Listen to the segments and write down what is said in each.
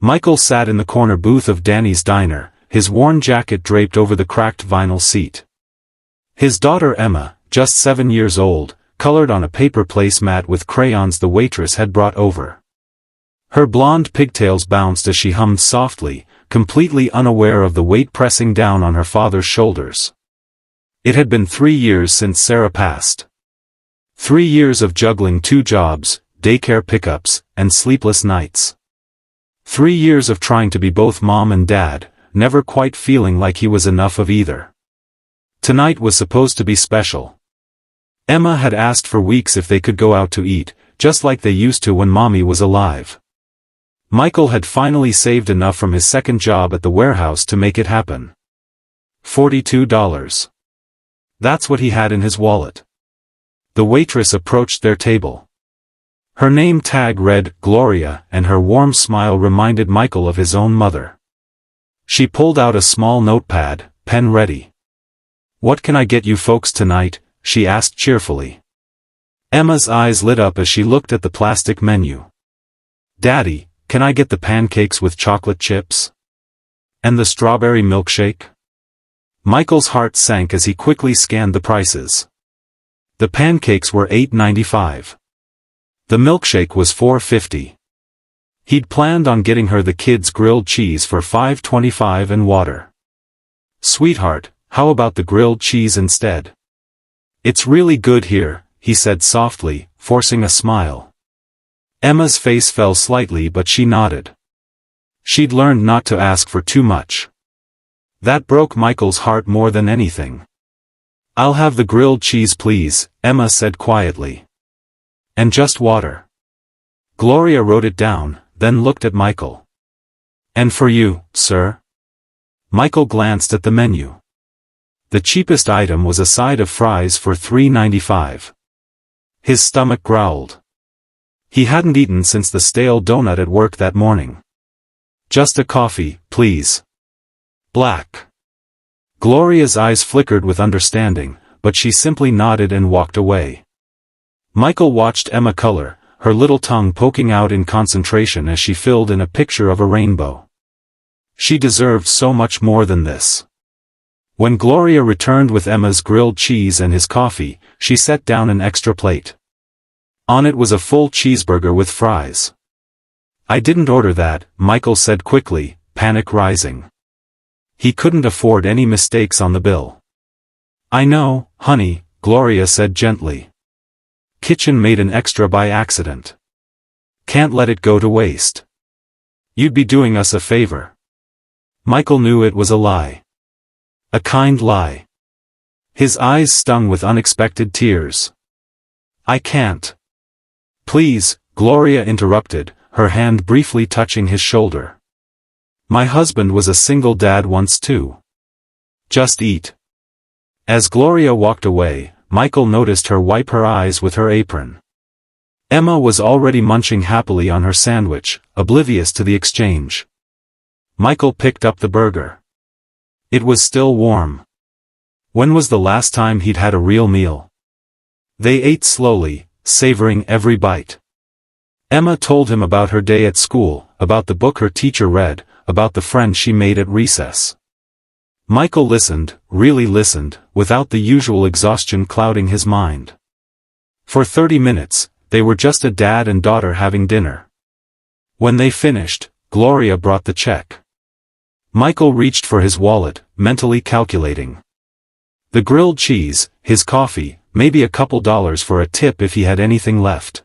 Michael sat in the corner booth of Danny's diner, his worn jacket draped over the cracked vinyl seat. His daughter Emma, just 7 years old, colored on a paper placemat with crayons the waitress had brought over. Her blonde pigtails bounced as she hummed softly, completely unaware of the weight pressing down on her father's shoulders. It had been 3 years since Sarah passed. 3 years of juggling 2 jobs, daycare pickups, and sleepless nights. 3 years of trying to be both mom and dad, never quite feeling like he was enough of either. Tonight was supposed to be special. Emma had asked for weeks if they could go out to eat, just like they used to when Mommy was alive. Michael had finally saved enough from his second job at the warehouse to make it happen. $42. That's what he had in his wallet. The waitress approached their table. Her name tag read, Gloria, and her warm smile reminded Michael of his own mother. She pulled out a small notepad, pen ready. "What can I get you folks tonight?" she asked cheerfully. Emma's eyes lit up as she looked at the plastic menu. "Daddy, can I get the pancakes with chocolate chips? And the strawberry milkshake?" Michael's heart sank as he quickly scanned the prices. The pancakes were $8.95. The milkshake was $4.50. He'd planned on getting her the kids' grilled cheese for $5.25 and water. "Sweetheart, how about the grilled cheese instead?" "It's really good here," he said softly, forcing a smile. Emma's face fell slightly but she nodded. She'd learned not to ask for too much. That broke Michael's heart more than anything. "I'll have the grilled cheese please," Emma said quietly. "And just water." Gloria wrote it down, then looked at Michael. "And for you, sir?" Michael glanced at the menu. The cheapest item was a side of fries for $3.95. His stomach growled. He hadn't eaten since the stale donut at work that morning. "Just a coffee, please." "Black." Gloria's eyes flickered with understanding, but she simply nodded and walked away. Michael watched Emma color, her little tongue poking out in concentration as she filled in a picture of a rainbow. She deserved so much more than this. When Gloria returned with Emma's grilled cheese and his coffee, she set down an extra plate. On it was a full cheeseburger with fries. "I didn't order that," Michael said quickly, panic rising. He couldn't afford any mistakes on the bill. "I know, honey," Gloria said gently. "Kitchen made an extra by accident. Can't let it go to waste. You'd be doing us a favor." Michael knew it was a lie. A kind lie. His eyes stung with unexpected tears. "I can't." "Please," Gloria interrupted, her hand briefly touching his shoulder. "My husband was a single dad once too. Just eat." As Gloria walked away, Michael noticed her wipe her eyes with her apron. Emma was already munching happily on her sandwich, oblivious to the exchange. Michael picked up the burger. It was still warm. When was the last time he'd had a real meal? They ate slowly, savoring every bite. Emma told him about her day at school, about the book her teacher read, about the friend she made at recess. Michael listened, really listened, without the usual exhaustion clouding his mind. For 30 minutes, they were just a dad and daughter having dinner. When they finished, Gloria brought the check. Michael reached for his wallet, mentally calculating. The grilled cheese, his coffee, maybe a couple dollars for a tip if he had anything left.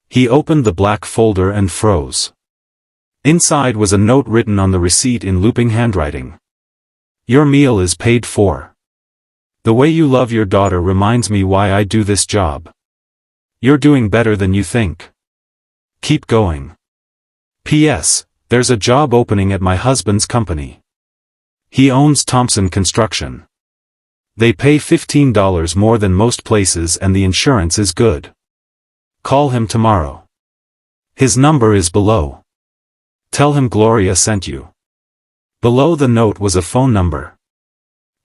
He opened the black folder and froze. Inside was a note written on the receipt in looping handwriting. "Your meal is paid for. The way you love your daughter reminds me why I do this job. You're doing better than you think. Keep going. P.S. There's a job opening at my husband's company. He owns Thompson Construction. They pay $15 more than most places and the insurance is good. Call him tomorrow. His number is below. Tell him Gloria sent you." Below the note was a phone number.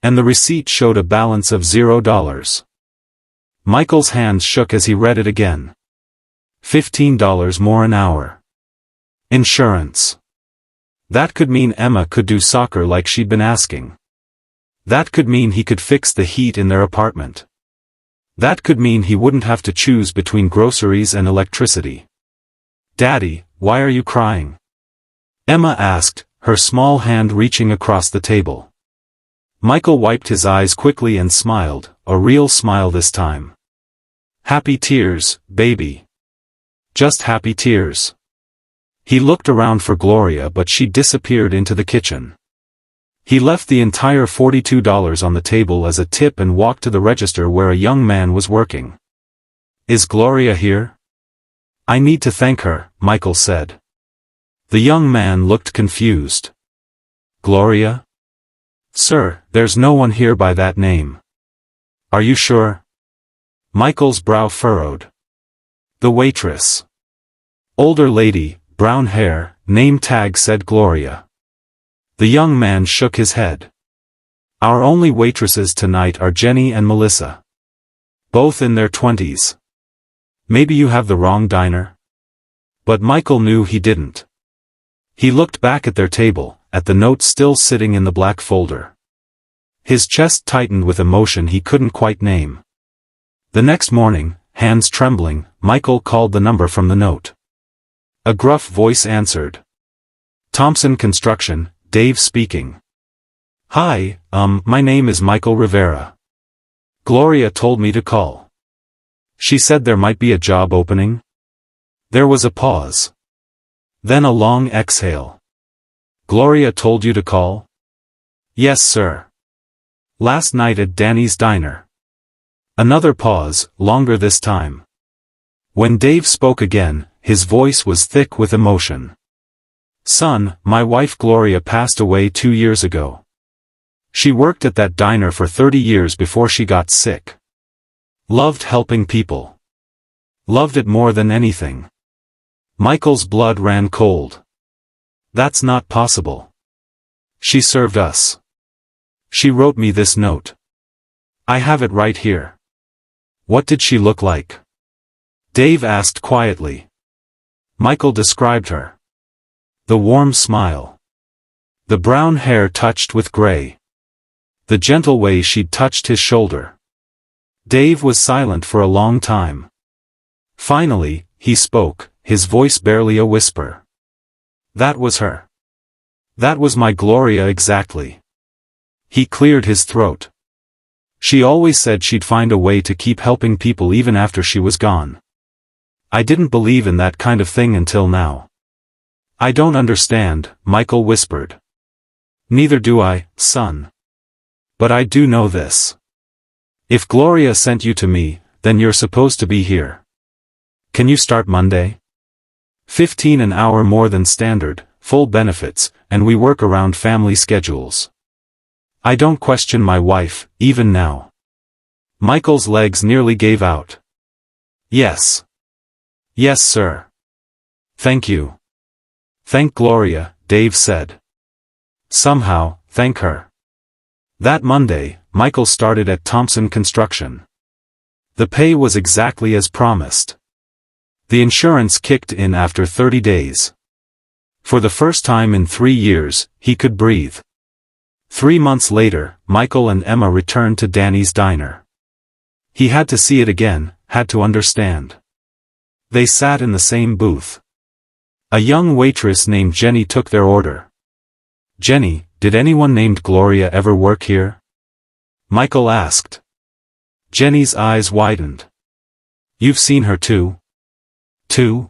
And the receipt showed a balance of $0. Michael's hands shook as he read it again. $15 more an hour. Insurance. That could mean Emma could do soccer like she'd been asking. That could mean he could fix the heat in their apartment. That could mean he wouldn't have to choose between groceries and electricity. "Daddy, why are you crying?" Emma asked, her small hand reaching across the table. Michael wiped his eyes quickly and smiled, a real smile this time. "Happy tears, baby. Just happy tears." He looked around for Gloria, but she disappeared into the kitchen. He left the entire $42 on the table as a tip and walked to the register where a young man was working. "Is Gloria here?" "I need to thank her," Michael said. The young man looked confused. "Gloria? Sir, there's no one here by that name." "Are you sure?" Michael's brow furrowed. "The waitress. Older lady, brown hair, name tag said Gloria." The young man shook his head. "Our only waitresses tonight are Jenny and Melissa. Both in their 20s. Maybe you have the wrong diner?" But Michael knew he didn't. He looked back at their table, at the note still sitting in the black folder. His chest tightened with emotion he couldn't quite name. The next morning, hands trembling, Michael called the number from the note. A gruff voice answered. "Thompson Construction, Dave speaking." "Hi, my name is Michael Rivera. Gloria told me to call. She said there might be a job opening." There was a pause. Then a long exhale. "Gloria told you to call?" "Yes, sir. Last night at Danny's diner." Another pause, longer this time. When Dave spoke again, his voice was thick with emotion. "Son, my wife Gloria passed away 2 years ago. She worked at that diner for 30 years before she got sick. Loved helping people. Loved it more than anything." Michael's blood ran cold. "That's not possible. She served us. She wrote me this note. I have it right here." "What did she look like?" Dave asked quietly. Michael described her. The warm smile. The brown hair touched with gray. The gentle way she'd touched his shoulder. Dave was silent for a long time. Finally, he spoke, his voice barely a whisper. "That was her. That was my Gloria exactly." He cleared his throat. "She always said she'd find a way to keep helping people even after she was gone. I didn't believe in that kind of thing until now." "I don't understand," Michael whispered. "Neither do I, son. But I do know this. If Gloria sent you to me, then you're supposed to be here. Can you start Monday? 15 an hour more than standard, full benefits, and we work around family schedules. I don't question my wife, even now." Michael's legs nearly gave out. "Yes. Yes, sir. Thank you." "Thank Gloria," Dave said. "Somehow, thank her." That Monday, Michael started at Thompson Construction. The pay was exactly as promised. The insurance kicked in after 30 days. For the first time in 3 years, he could breathe. 3 months later, Michael and Emma returned to Danny's diner. He had to see it again, had to understand. They sat in the same booth. A young waitress named Jenny took their order. "Jenny, did anyone named Gloria ever work here?" Michael asked. Jenny's eyes widened. "You've seen her too?" "Too?"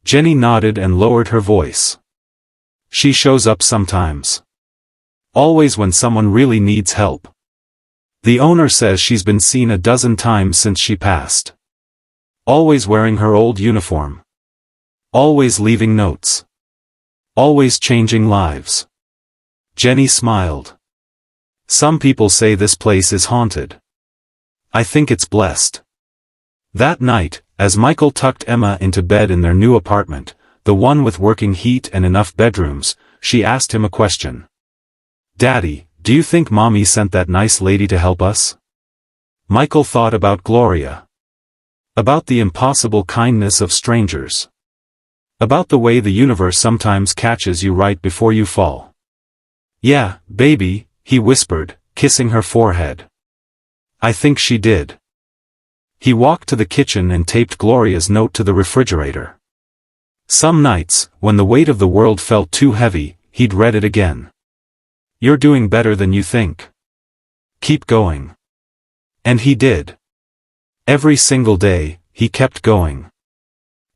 Jenny nodded and lowered her voice. "She shows up sometimes. Always when someone really needs help. The owner says she's been seen a dozen times since she passed. Always wearing her old uniform. Always leaving notes. Always changing lives." Jenny smiled. "Some people say this place is haunted. I think it's blessed." That night, as Michael tucked Emma into bed in their new apartment, the one with working heat and enough bedrooms, she asked him a question. "Daddy, do you think Mommy sent that nice lady to help us?" Michael thought about Gloria. About the impossible kindness of strangers. About the way the universe sometimes catches you right before you fall. Yeah, baby, he whispered, kissing her forehead. I think she did. He walked to the kitchen and taped Gloria's note to the refrigerator. Some nights, when the weight of the world felt too heavy, he'd read it again. You're doing better than you think. Keep going. And he did. Every single day, he kept going.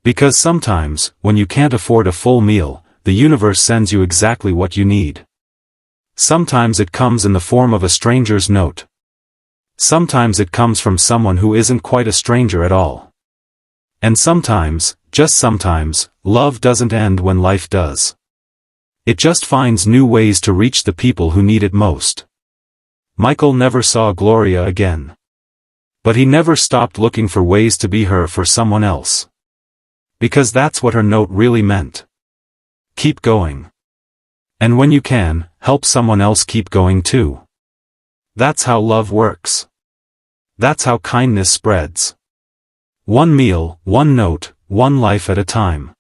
Because sometimes, when you can't afford a full meal, the universe sends you exactly what you need. Sometimes it comes in the form of a stranger's note. Sometimes it comes from someone who isn't quite a stranger at all. And sometimes, just sometimes, love doesn't end when life does. It just finds new ways to reach the people who need it most. Michael never saw Gloria again. But he never stopped looking for ways to be her for someone else. Because that's what her note really meant. Keep going. And when you can, help someone else keep going too. That's how love works. That's how kindness spreads. One meal, one note, one life at a time.